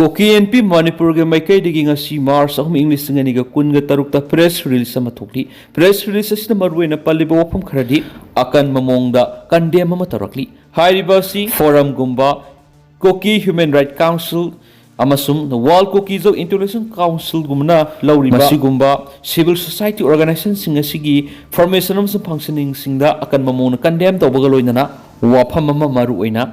Koki NP Manipur ge Meetei digi ngasi Mars ahum English ngani ga kun ga tarukta press release ama thokli press release asina maruina palliba wafam kharadi akan mamongda kandem ama tarakli hairiba si forum gumba Koki Human Rights Council amasum the World Koki Zo International Council gumna lauri masigumba civil society organization singa sigi formation amsum functioning singda akan mamongna kandem tawbaga loinana wafam ama maruina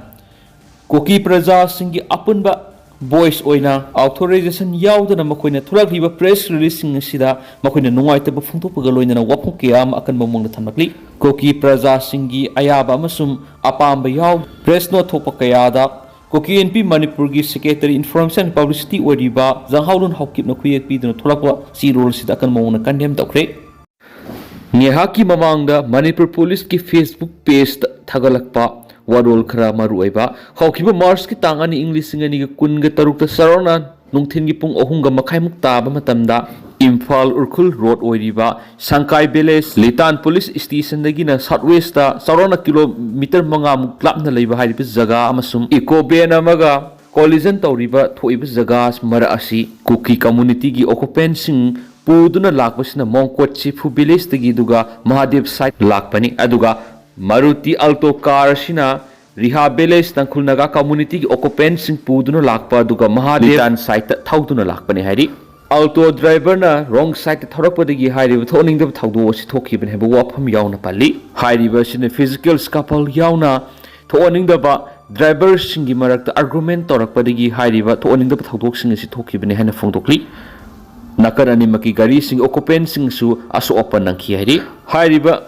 Koki praja singi apunba voice oina authorization yaudana makoina thulakliba press release sing sida makoina nungaitaba phungthokpaga loinana waphu kiyam akan mamongna thamlakli Koki praja singi ayaba amasum apamba yaw press no thokpa kayada Koki NP Manipur gi secretary information and publicity odiba janghaulun hawkip na khuyek piduna thulakwa si role sida akan mamongna kandem tawkhre ngehaki mamangda Manipur police ki Facebook page thagalakpa wadol khara maru aiba hawkiba Mars ki tangani English ngani ga kun ga tarukta sarona nungthin gi pung ohum ga makhai muk taba matamda Imphal Urkhul Road oiriba Sangkai Village Litan Police Station dagi na southwest ta sarona kilometer manga muk lapna leiba hariba jaga amasum eco ben amaga collision tawriba thoiba jaga mara asi Koki community gi occupant sing puduna lakbasina Mongkot Chifu Village dagi duga Mahadev site lakpani aduga Maruti Alto car sina Riha Village Tangkhul Naga community ki occupant sing puduna lakpa duga Mahadev site thauduna lakpani hari Alto driver na wrong side thorakpa dagi hairiba thoning dab thaudo si thokibane heba wafam yauna pali hairiba sina physical scuffle yauna thoning daba driver singi marakta argument torakpa dagi hairiba thoning dab thaudok sing si thokibane hana phongdokli nakar animaki gari sing occupant sing su aso open nangki hairiba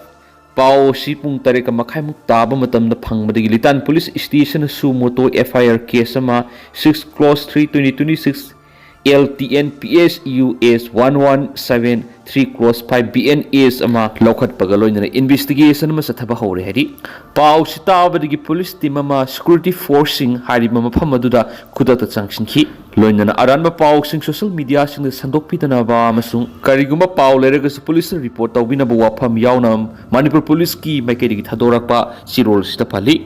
Pau si pung tareka makai muk taba matam na phangmadagi Litan Police Station su moto FIR case ama 6 clause 3 2026 LTN PSUS 1173 clause 5 BNS ama lokhat pagaloy na investigation ma sathaba hore hari Pau si tabadagi police team ama security forcing hari mama phamaduda khudata changsin khi loinana aranba pau sing social media sing sandok pitana ba amasung kariguma pau leraga police report tawbina ba wafam yaunam Manipur police ki maikedi thadorakpa sirol sita phali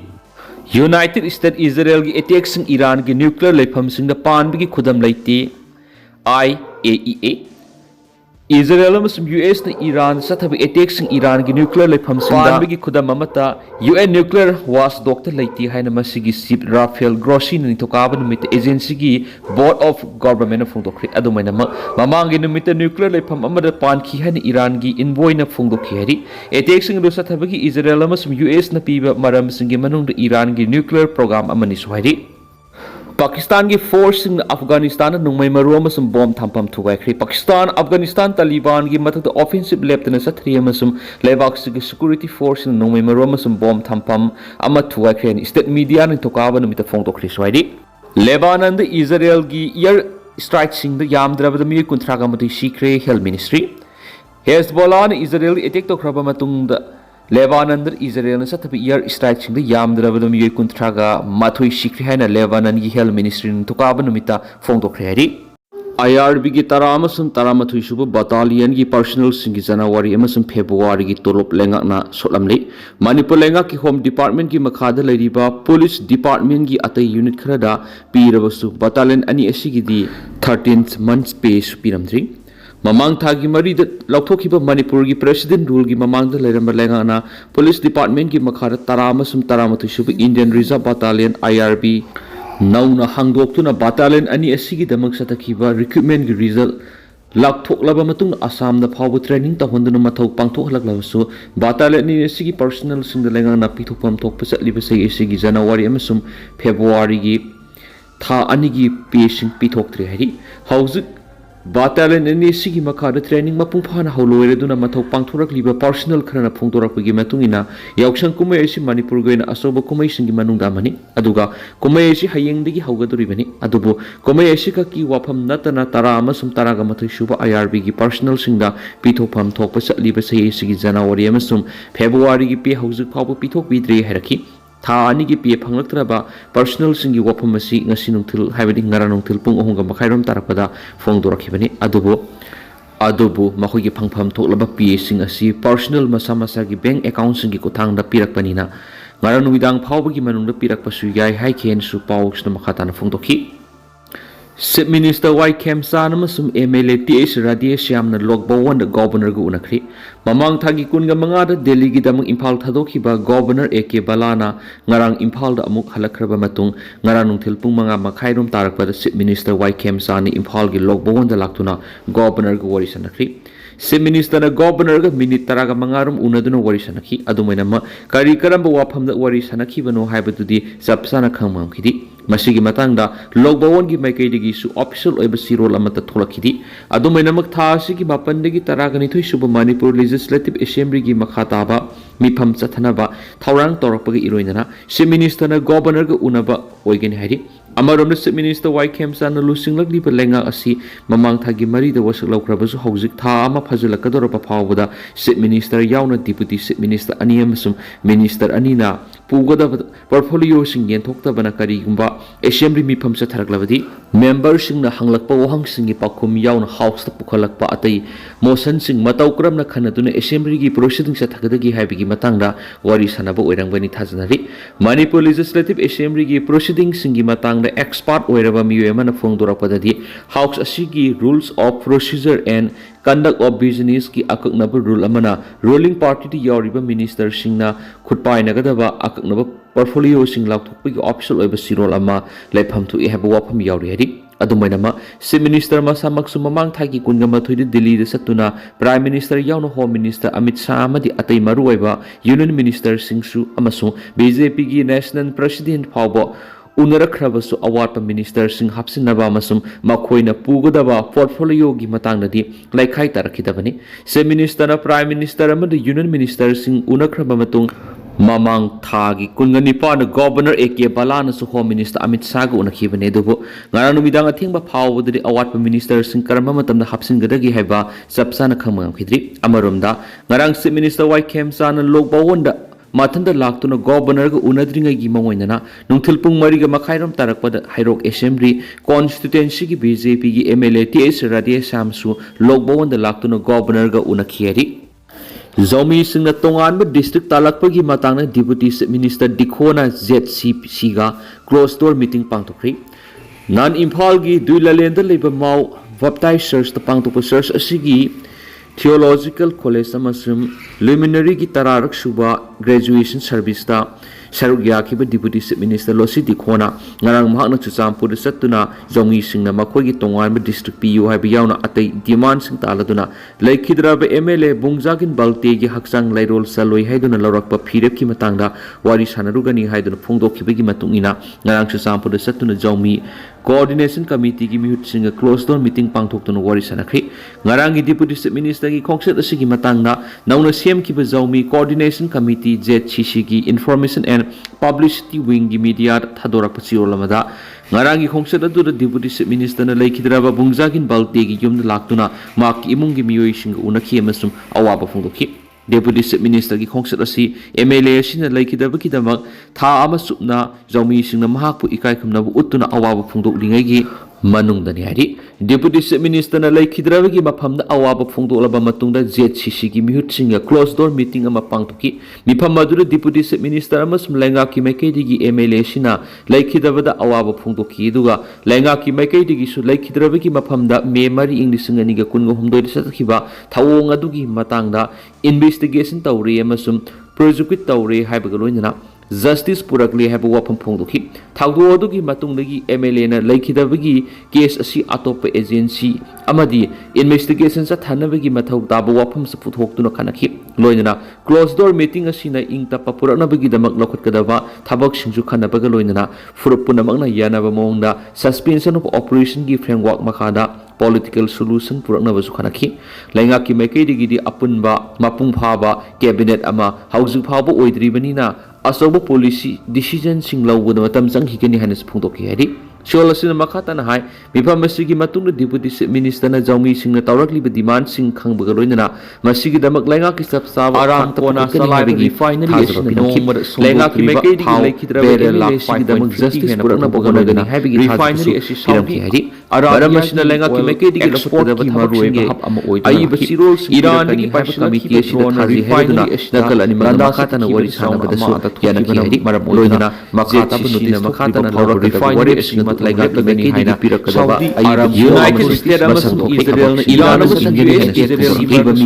United States Israel gi attack sing Iran gi nuclear leifam sing da pan bi khudam leite IAEA Israel amasum US na Iran sathabi attack sing Iran gi nuclear leifam sing da bi khudam amata UN nuclear watchdog ta leite haina masigi chief Rafael Grossi ni thokaba numit agency gi board of government of phongdokri adumaina mamangi numit nuclear leifam amada pan khi haina Iran gi envoy na phongdokhi hari attack sing do sathabi gi Israel amasum US na piba maram sing gi manung da Iran gi nuclear program amani suhairi Pakistan ki force in Afghanistan nungmai maru amasum bomb thampam thugai Pakistan Afghanistan Taliban ki mathak offensive leptana sathri amasum lebak si security force in nungmai maru amasum bomb thampam ama thugai khre state media ni thokaba numita phong tokri swaidi Lebanon the Israel ki air strike sing the yamdraba the mi kunthraga mati sikre health ministry Hezbollah ni Israel attack to khraba matung the Lebanon Israel na sathabi air strike sing the yamdraba mi kunthraga mathui sikri haina Lebanon gi health ministry ni thokaba numita phong tokri hari IRB gi taramasum taramathui subu battalion gi personnel sing January amasum February gi tolop lenga na solamli Manipur lenga ki home department gi makhada leiriba police department gi atai unit kharada pirabasu battalion ani asigi di 13th month pay piramdri Mamang thagi mari da lauthokiba Manipur gi president rule gi mamang da leiramba lenga na police department gi makhada taramasum taramathui subu Indian Reserve Battalion IRB Nauna hangdoktuna battalion ani asigi damak satakhiba recruitment gi result lakthoklaba matung Assam na phawu training tahonduna mathau pangthoklaklabasu battalion ni asigi personnel sing da lenga na pithopam thokpa chatliba sei asigi January amasum February gi tha ani gi pacing pithoktre hari hauzik battalion ani sigi makhada training mapung phana holoire duna mathau pangthorak liba personnel kharana phongdorak gi matungina yauksan kumai asi Manipur goina asoba kumai singi manungda mani aduga kumai asi hayengdigi haugaduri bani adubu kumai asi ka ki wafam natana tara amasum taraga mathai suba IRB gi personnel singda pithopam thokpa chatliba sei sigi January amasum February gi pe hauzik phawba pithok bidre haraki tha ani gi pe phanglaktraba personal singi wafam asi ngasi nungthil haibadi ngara nungthil pung ohunga makhairom tarakpada phongdorakhibani adubu makhoi gi phangpham thoklaba pe sing asi personal masa masa gi bank account singi kuthang da pirakpanina ngara nuidang phawba gi manung da pirakpasu yai hai khen su pawks na makhata na phongdokhi Chief Minister Y Khemsan amasung MLA TH Rajesh Yamna Lokbawon da Governor gu unakri mamang thagi kunga manga da Delhi gi damang Imphal thadokhiba Governor AK Balana ngarang Imphal da amuk halakraba matung ngarang nungthil pung manga makhairom tarakpa da Chief Minister Y Khemsan ni Imphal gi Lokbawon da laktuna Governor gu wari sanakri Chief Minister na Governor ga minute taraga mangarum unaduna wari sanakhi adumaina ma kari karamba wafam da wari sanakhi bano haibadudi sapsana khangmam khidi masigi matangda Lokbawon gi maikai su official oiba sirol amata tholakidi adumaina mak tha asigi mapandagi taragani thoi suba Manipur Legislative Assembly gi makhataba mifam chathanaba thaurang torakpagi iroinana Chief Minister na Governor ga unaba oigeni hairi Amarom Chief Minister Y Khemsan na lusinglagli pa lenga asi mamang thagi mari da wasak laukrabasu hauzik tha ama phajulakadora pa phawbada Chief Minister yauna Deputy Chief Minister ani amasum Minister ani na pugada portfolio sing yenthokta bana kari gumba Assembly mifam chatharaklabadi member sing na hanglakpa wahang sing gi pakhum yauna house ta pukhalakpa atai motion sing matau kram na khanatuna Assembly gi proceeding chathagadagi haibigi matangda wari sanaba oirangbani thajanari Manipur Legislative Assembly gi proceeding sing gi matang expert oiraba miyo emana phongdorakpadadi house ashigi rules of procedure and conduct of business ki akaknaba rule amana ruling party ti yauriba minister singna khutpai nagadaba akaknaba portfolio sing laukthokpagi official oiba sirol ama lepham thu ehaba wafam yauri hari adumainama Chief Minister masamaksu mamang thagi kunga mathoi Delhi da satuna Prime Minister yauna Home Minister Amit Shah amadi atai maruaiba Union Minister singsu amasu BJP gi National President phawbo unarakhrabasu awatpa minister sing hapsinaba amasum makhoina pugadaba portfolio gi matangdadi laikhai tarakhidabani Chief Minister na Prime Minister amadi Union Minister sing unakhraba matung mamang thagi kunganipa na Governor AK Balana su Home Minister Amit Shah gu unakhibane dubu ngarang numidang athingba phawbadadi awatpa minister sing karama matamda hapsingadagi haiba sapsana khangmang khidri amaromda ngarang Chief Minister Y Khemsan na Lokbawon Matanda laktuna Governor ga unadringai gi mamoinana nungthilpung mari ga makhairam tarakpada Hairok Assembly constituency gi BJP gi MLA TH Rajesh Samsu Lokbawon da laktuna Governor ga unakhiari Zomi singna tongan district talakpa gi matangna Deputy Chief Minister Dikhona ZCC ga closed door meeting pangtokri nan Imphal gi duilalenda leba mau vaptai search ta pangtokpa search asigi Theological College amasum Luminary gi tararak suba graduation service ta saruk yakiba Deputy Chief Minister Losi Dikhona ngarang mahakna chuchampur satuna zongi singna makhoi gi tongan district PU haiba yauna atai demand sing taladuna laikhidraba MLA bungjagin balte gi hakchang lairol saloi haiduna lorakpa phirep ki matangda wari sanarugani haiduna phongdokhiba gi matungina ngarang chuchampur satuna zomi Coordination Committee gi mihut singa closed door meeting pangthoktuno wari sanakhi ngarang gi Deputy Chief Minister gi khongset asigi matangna nauna sem ki bazaumi Coordination Committee ZCC gi Information and Publicity Wing gi media thadorak pachirolamada ngarang gi khongset adu Deputy Chief Minister na laikhidraba bungjagin balte gi yumda laktuna mak imung gi miyoi singa unakhi amasum awaba phongdokhi Deputy Chief Minister gi khongset asi MLA sina laikhidaba ki damak tha ama supna zomi singna mahakpu ikai khumnabu uttuna awaba phungdok lingai gi manungdani hari Deputy Chief Minister na laikhidraba gi maphamda awaba phungdoklaba matungda ZCC gi mihut singa closed door meeting ama pangtuki mifam madura Deputy Chief Minister amasum lenga ki maikei gi MLA sina laikhidaba da awaba phungdoki duga lenga ki maikei gi su laikhidraba gi maphamda me mari english singa niga kunga humdoi satakhiba thawong adugi matangda investigation tawri amasum prosecute tawri haibaga loinana Justice Purakli have a weapon Pondoki. Taudugi Matungagi MLA Laikidavagi case asi atopa agency Amadi investigations at Hanavagi Matau Dabo Wapam Saput Hok to Kanaki Loinana closed door meeting asina Inkta Papuranabagi the Maklokot Kadava Tabak Shinju Kanabaga Loinana Furupunamagna Yanava Monda suspension of operation give framework Makada political solution Puraknava Kanaki Langaki Makedi di Apunba Mapung Paba cabinet ama Housing Paba Oidribanina Asok policy decision sing law with matam sang hikani hanes phungtoki hari Sholasina makata na hai mifam masigi matungna Deputy Chief Minister na Jaumi sing na tawrakli ba demand sing khangbaga loinana masigi damak lenga ki sabsab aram kona salai gi finally lenga ki mekai di laikidra ba sigi damak justice purakna bogona gani habigi refinery asi saudi hari aram masina lenga ki mekai di export ki maroi ba hap am oi ai ba sirol Iran ki pa committee asi da thari heduna nakal ani makata na wari sana ba da su yana ki hari loinana makata ba notice makata na lawrak refinery asi ꯂꯩꯉꯥꯛꯂꯒꯅꯤ ꯍꯥꯏꯅ ꯄꯤꯔꯛꯀꯗꯕ Saudi ꯑꯌꯤꯕ United States ꯃꯁꯛ ꯊꯣꯛꯄ Israel ꯊꯕꯛ ꯏꯔꯥꯟ ꯑꯃꯁꯨꯡ U S ꯑꯦ